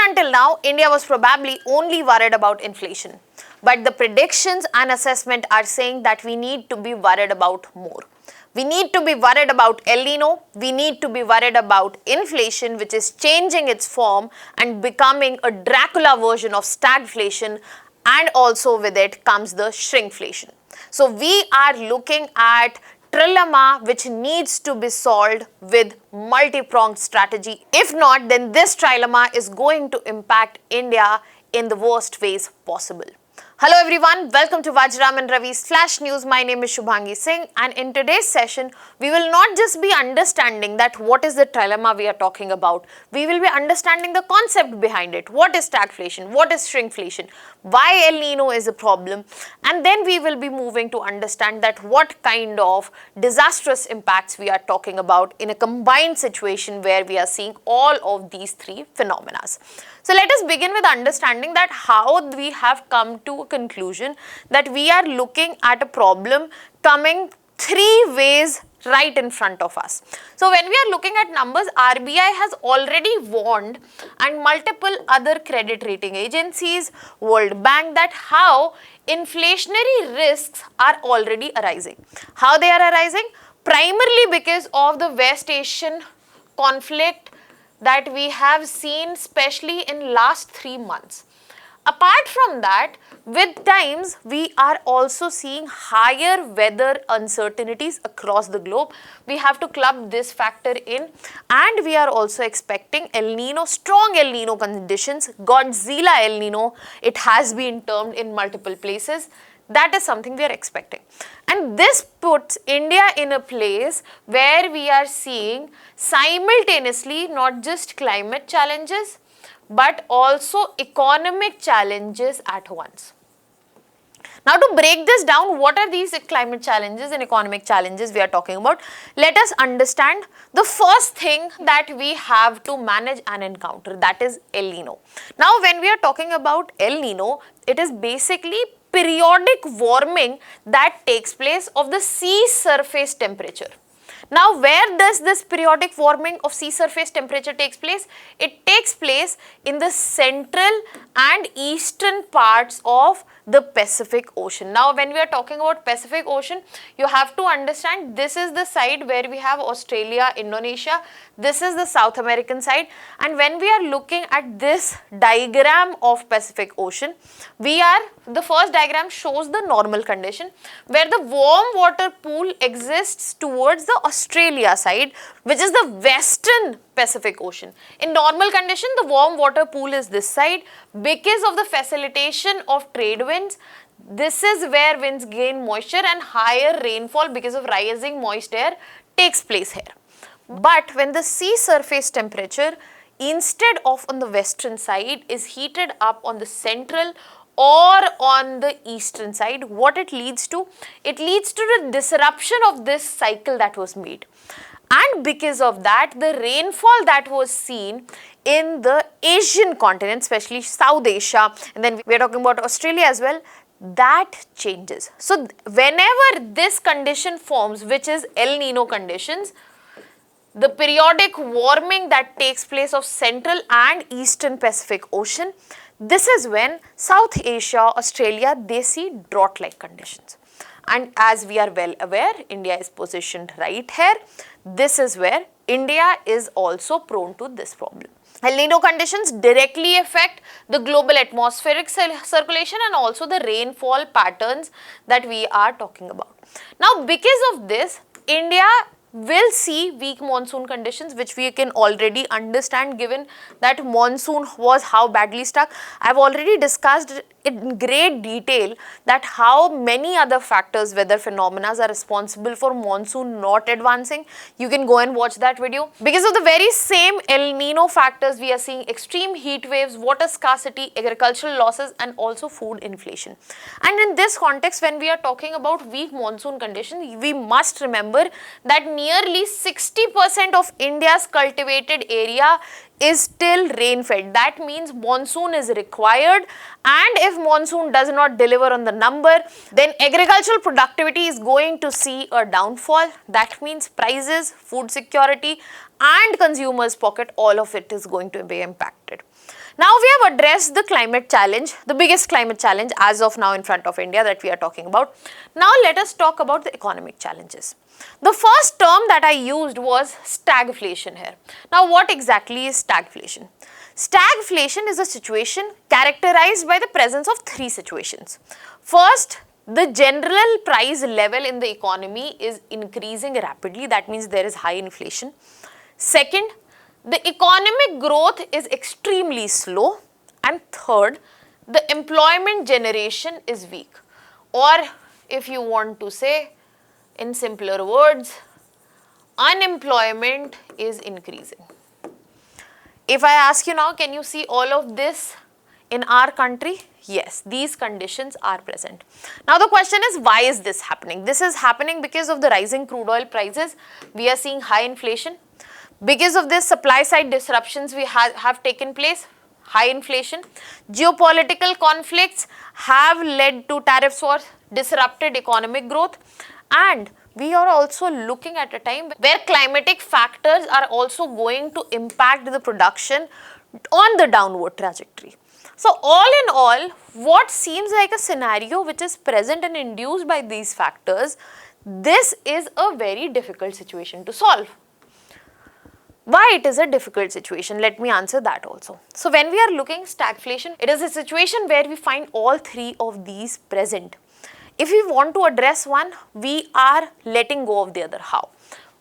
until now, India was probably only worried about inflation. But the predictions and assessment are saying that we need to be worried about more. We need to be worried about El Nino. We need to be worried about inflation, which is changing its form and becoming a Dracula version of stagflation, and also with it comes the shrinkflation. So we are looking at Trilemma, which needs to be solved with multi-pronged strategy. If not, then this trilemma is going to impact India in the worst ways possible. Hello everyone, welcome to Vajiram and Ravi's Flash News. My name is Shubhangi Singh, and in today's session, we will not just be understanding that what is the trilemma we are talking about. We will be understanding the concept behind it. What is stagflation? What is shrinkflation? Why El Nino is a problem? And then we will be moving to understand that what kind of disastrous impacts we are talking about in a combined situation where we are seeing all of these three phenomena. So let us begin with understanding that how we have come to a conclusion that we are looking at a problem coming three ways right in front of us. So when we are looking at numbers, RBI has already warned and multiple other credit rating agencies, World Bank, that how inflationary risks are already arising. How they are arising? Primarily because of the West Asian conflict that we have seen especially in last 3 months. Apart from that, with times we are also seeing higher weather uncertainties across the globe. We have to club this factor in, and we are also expecting El Nino, strong El Nino conditions, Godzilla El Nino, it has been termed in multiple places. That is something we are expecting. And this puts India in a place where we are seeing simultaneously not just climate challenges, but also economic challenges at once. Now to break this down, what are these climate challenges and economic challenges we are talking about? Let us understand the first thing that we have to manage and encounter, that is El Nino. Now when we are talking about El Nino, it is basically periodic warming that takes place of the sea surface temperature. Now, where does this periodic warming of sea surface temperature takes place? It takes place in the central and eastern parts of the Pacific Ocean. Now, when we are talking about Pacific Ocean, you have to understand this is the side where we have Australia, Indonesia. This is the South American side. And when we are looking at this diagram of Pacific Ocean, the first diagram shows the normal condition where the warm water pool exists towards the Australia side, which is the western Pacific Ocean. In normal condition, the warm water pool is this side. Because of the facilitation of trade winds, this is where winds gain moisture and higher rainfall because of rising moist air takes place here. But when the sea surface temperature, instead of on the western side, is heated up on the central or on the eastern side, what it leads to? It leads to the disruption of this cycle that was made. And because of that, the rainfall that was seen in the Asian continent, especially South Asia, and then we are talking about Australia as well, that changes. So whenever this condition forms, which is El Nino conditions, the periodic warming that takes place of central and eastern Pacific Ocean, this is when South Asia, Australia, they see drought-like conditions. And as we are well aware, India is positioned right here. This is where India is also prone to this problem. El Nino conditions directly affect the global atmospheric circulation and also the rainfall patterns that we are talking about. Now, because of this, India will see weak monsoon conditions, which we can already understand given that monsoon was how badly stuck. I have already discussed in great detail that how many other factors, weather phenomena, are responsible for monsoon not advancing. You can go and watch that video. Because of the very same El Nino factors, we are seeing extreme heat waves, water scarcity, agricultural losses, and also food inflation. And in this context, when we are talking about weak monsoon conditions, we must remember that nearly 60% of India's cultivated area is still rain fed. That means monsoon is required, and if monsoon does not deliver on the number, then agricultural productivity is going to see a downfall. That means prices, food security and consumers' pocket, all of it is going to be impacted. Now we have addressed the climate challenge, the biggest climate challenge as of now in front of India that we are talking about. Now let us talk about the economic challenges. The first term that I used was stagflation here. Now what exactly is stagflation? Stagflation is a situation characterized by the presence of three situations. First, the general price level in the economy is increasing rapidly, that means there is high inflation. Second, the economic growth is extremely slow, and third, the employment generation is weak, or if you want to say in simpler words, unemployment is increasing. If I ask you now, can you see all of this in our country? Yes, these conditions are present. Now the question is, why is this happening? This is happening because of the rising crude oil prices. We are seeing high inflation. Because of this, supply side disruptions have taken place, high inflation. Geopolitical conflicts have led to tariff wars, disrupted economic growth, and we are also looking at a time where climatic factors are also going to impact the production on the downward trajectory. So all in all, what seems like a scenario which is present and induced by these factors, this is a very difficult situation to solve. Why it is a difficult situation? Let me answer that also. So when we are looking stagflation, it is a situation where we find all three of these present. If we want to address one, we are letting go of the other. How?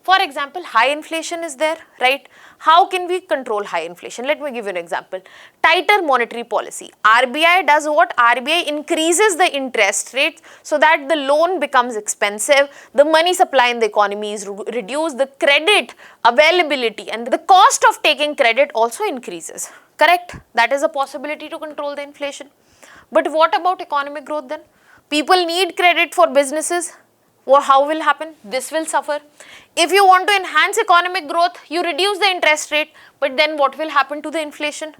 For example, high inflation is there, right? How can we control high inflation? Let me give you an example. Tighter monetary policy. RBI does what? RBI increases the interest rates so that the loan becomes expensive, the money supply in the economy is reduced, the credit availability and the cost of taking credit also increases. Correct? That is a possibility to control the inflation. But what about economic growth then? People need credit for businesses. Well, how will happen? This will suffer. If you want to enhance economic growth, you reduce the interest rate, but then what will happen to the inflation?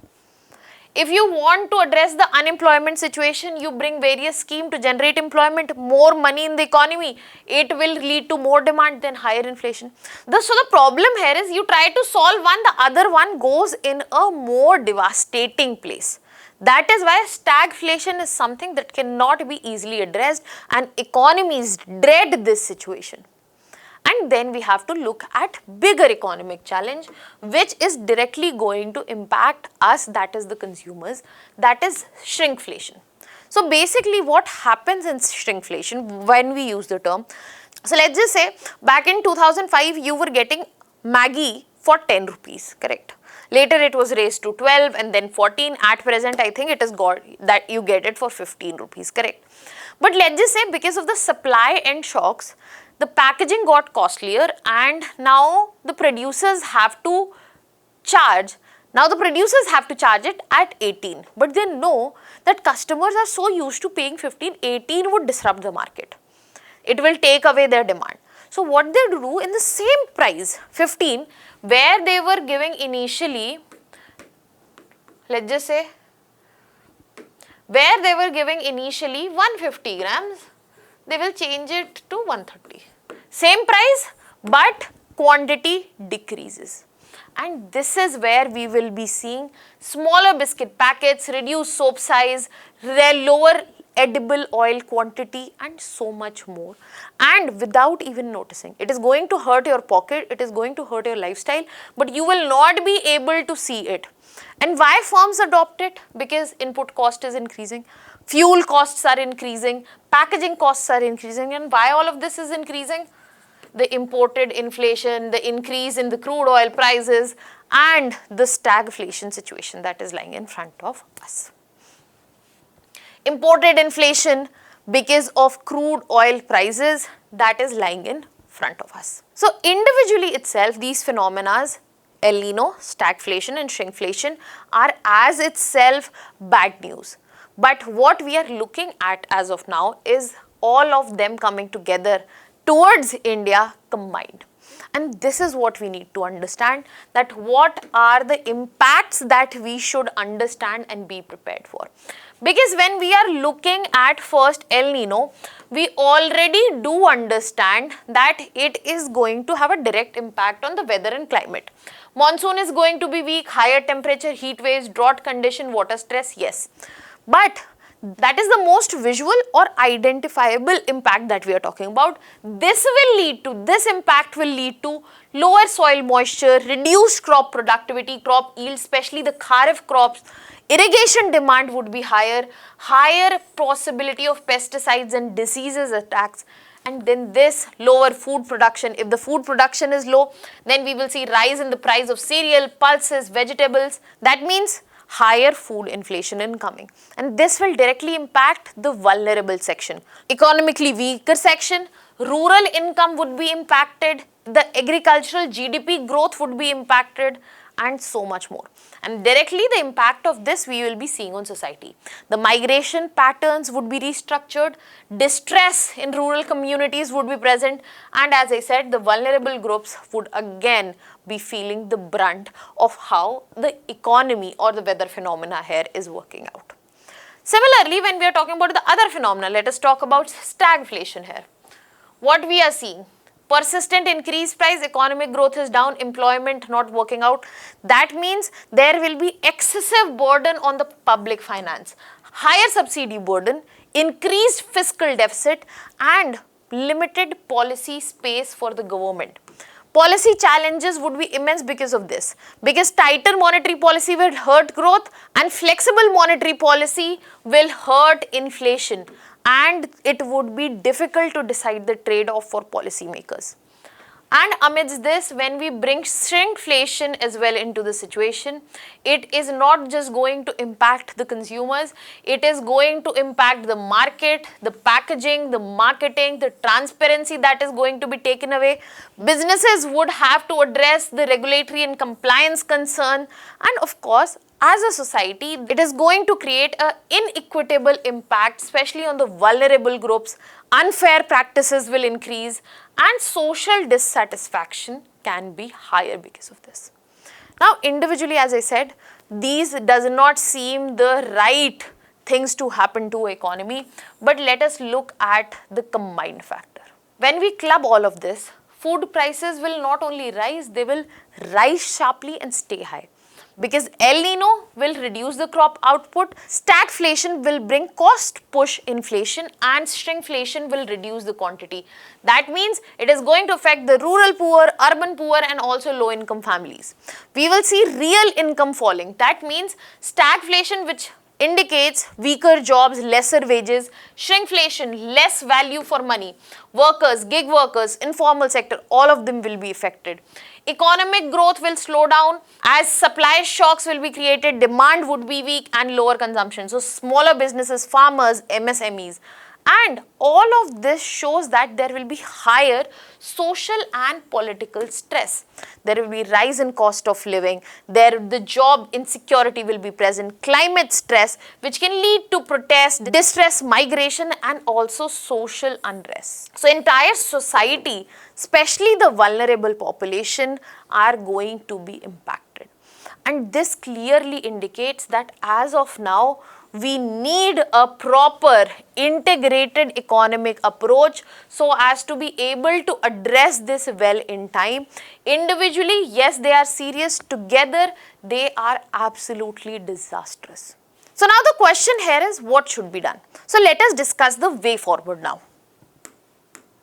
If you want to address the unemployment situation, you bring various schemes to generate employment, more money in the economy. It will lead to more demand than higher inflation. So the problem here is you try to solve one, the other one goes in a more devastating place. That is why stagflation is something that cannot be easily addressed, and economies dread this situation. And then we have to look at bigger economic challenge which is directly going to impact us, that is the consumers, that is shrinkflation. So basically what happens in shrinkflation when we use the term, so let's just say back in 2005 you were getting Maggie for 10 rupees, correct? Later it was raised to 12 and then 14. At present I think it is got that you get it for 15 rupees, correct? But let's just say because of the supply and shocks, the packaging got costlier and now the producers have to charge. Now the producers have to charge it at 18, but they know that customers are so used to paying 15, 18 would disrupt the market. It will take away their demand. So what they do in the same price, 15, where they were giving initially, let's just say, where they were giving initially 150 grams, they will change it to 130. Same price, but quantity decreases. And this is where we will be seeing smaller biscuit packets, reduced soap size, lower edible oil quantity and so much more, and without even noticing. It is going to hurt your pocket, it is going to hurt your lifestyle, but you will not be able to see it. And why firms adopt it? Because input cost is increasing, fuel costs are increasing, packaging costs are increasing. And why all of this is increasing? The imported inflation, the increase in the crude oil prices and the stagflation situation that is lying in front of us. Imported inflation because of crude oil prices that is lying in front of us. So individually itself, these phenomena, El Nino, stagflation and shrinkflation, are as itself bad news. But what we are looking at as of now is all of them coming together towards India combined. And this is what we need to understand, that what are the impacts that we should understand and be prepared for. Because when we are looking at first El Nino, we already do understand that it is going to have a direct impact on the weather and climate. Monsoon is going to be weak, higher temperature, heat waves, drought condition, water stress, yes. But that is the most visual or identifiable impact that we are talking about. This impact will lead to lower soil moisture, reduced crop productivity, crop yield, especially the kharif crops. Irrigation demand would be higher possibility of pesticides and diseases attacks, and then this lower food production. If the food production is low, then we will see rise in the price of cereal, pulses, vegetables. That means higher food inflation incoming, and this will directly impact the vulnerable section. Economically weaker section, rural income would be impacted, the agricultural GDP growth would be impacted, and so much more. And directly the impact of this we will be seeing on society. The migration patterns would be restructured, distress in rural communities would be present, and as I said, the vulnerable groups would again be feeling the brunt of how the economy or the weather phenomena here is working out. Similarly, when we are talking about the other phenomena, let us talk about stagflation here. What we are seeing? Persistent increased price, economic growth is down, employment not working out. That means there will be excessive burden on the public finance, higher subsidy burden, increased fiscal deficit, and limited policy space for the government. Policy challenges would be immense because of this, because tighter monetary policy will hurt growth and flexible monetary policy will hurt inflation, and it would be difficult to decide the trade-off for policymakers. And amidst this, when we bring shrinkflation as well into the situation, it is not just going to impact the consumers, it is going to impact the market, the packaging, the marketing, the transparency that is going to be taken away. Businesses would have to address the regulatory and compliance concern, and of course, as a society, it is going to create an inequitable impact, especially on the vulnerable groups. Unfair practices will increase, and social dissatisfaction can be higher because of this. Now, individually, as I said, these does not seem the right things to happen to economy, but let us look at the combined factor. When we club all of this, food prices will not only rise, they will rise sharply and stay high. Because El Niño will reduce the crop output, stagflation will bring cost push inflation, and shrinkflation will reduce the quantity. That means it is going to affect the rural poor, urban poor, and also low income families. We will see real income falling. That means stagflation, which indicates weaker jobs, lesser wages, shrinkflation, less value for money. Workers, gig workers, informal sector, all of them will be affected. Economic growth will slow down as supply shocks will be created, demand would be weak, and lower consumption. So smaller businesses, farmers, MSMEs. And all of this shows that there will be higher social and political stress. There will be rise in cost of living, the job insecurity will be present, climate stress, which can lead to protest, distress, migration, and also social unrest. So entire society, especially the vulnerable population, are going to be impacted. And this clearly indicates that as of now, we need a proper integrated economic approach so as to be able to address this well in time. Individually, yes, they are serious. Together, they are absolutely disastrous. So now the question here is, what should be done? So let us discuss the way forward now.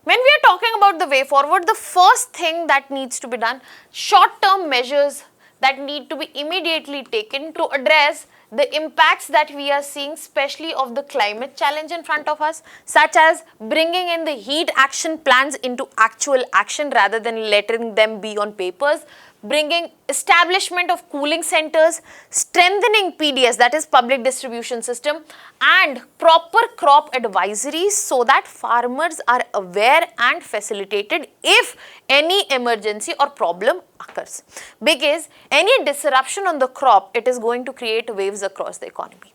When we are talking about the way forward, the first thing that needs to be done, short-term measures that need to be immediately taken to address the impacts that we are seeing, especially of the climate challenge in front of us, such as bringing in the heat action plans into actual action rather than letting them be on papers, bringing establishment of cooling centers, strengthening PDS, that is public distribution system, and proper crop advisories so that farmers are aware and facilitated if any emergency or problem occurs. Because any disruption on the crop, it is going to create waves across the economy.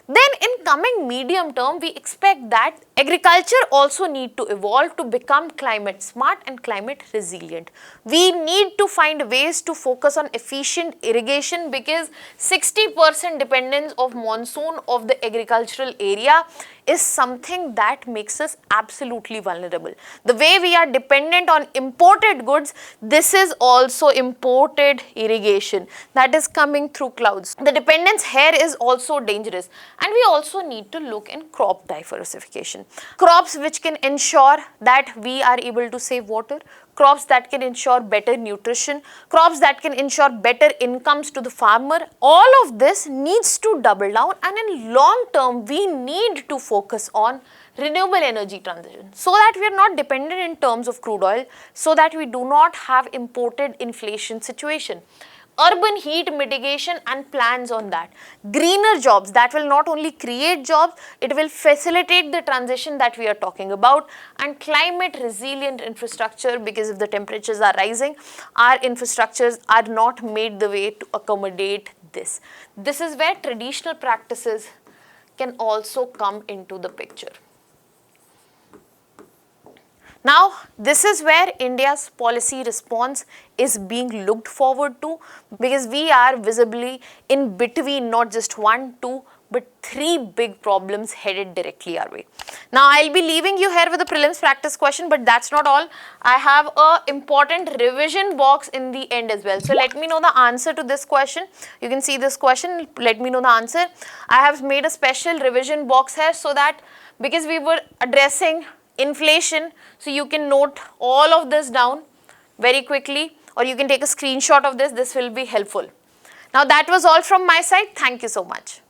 Then in coming medium term, we expect that agriculture also need to evolve to become climate smart and climate resilient. We need to find ways to focus on efficient irrigation because 60% dependence of monsoon of the agricultural area is something that makes us absolutely vulnerable. The way we are dependent on imported goods, this is also imported irrigation that is coming through clouds. The dependence here is also dangerous, and we also need to look in crop diversification. Crops which can ensure that we are able to save water, crops that can ensure better nutrition, crops that can ensure better incomes to the farmer. All of this needs to double down, and in long term we need to focus on renewable energy transition so that we are not dependent in terms of crude oil, so that we do not have imported inflation situation. Urban heat mitigation and plans on that. Greener jobs that will not only create jobs, it will facilitate the transition that we are talking about, and climate resilient infrastructure, because if the temperatures are rising, our infrastructures are not made the way to accommodate this. This is where traditional practices can also come into the picture. Now, this is where India's policy response is being looked forward to, because we are visibly in between not just 1, 2, but 3 big problems headed directly our way. Now, I'll be leaving you here with a prelims practice question, but that's not all. I have a important revision box in the end as well. So, let me know the answer to this question. You can see this question, let me know the answer. I have made a special revision box here so that, because we were addressing inflation, so you can note all of this down very quickly, or you can take a screenshot of this. This will be helpful. Now, that was all from my side. Thank you so much.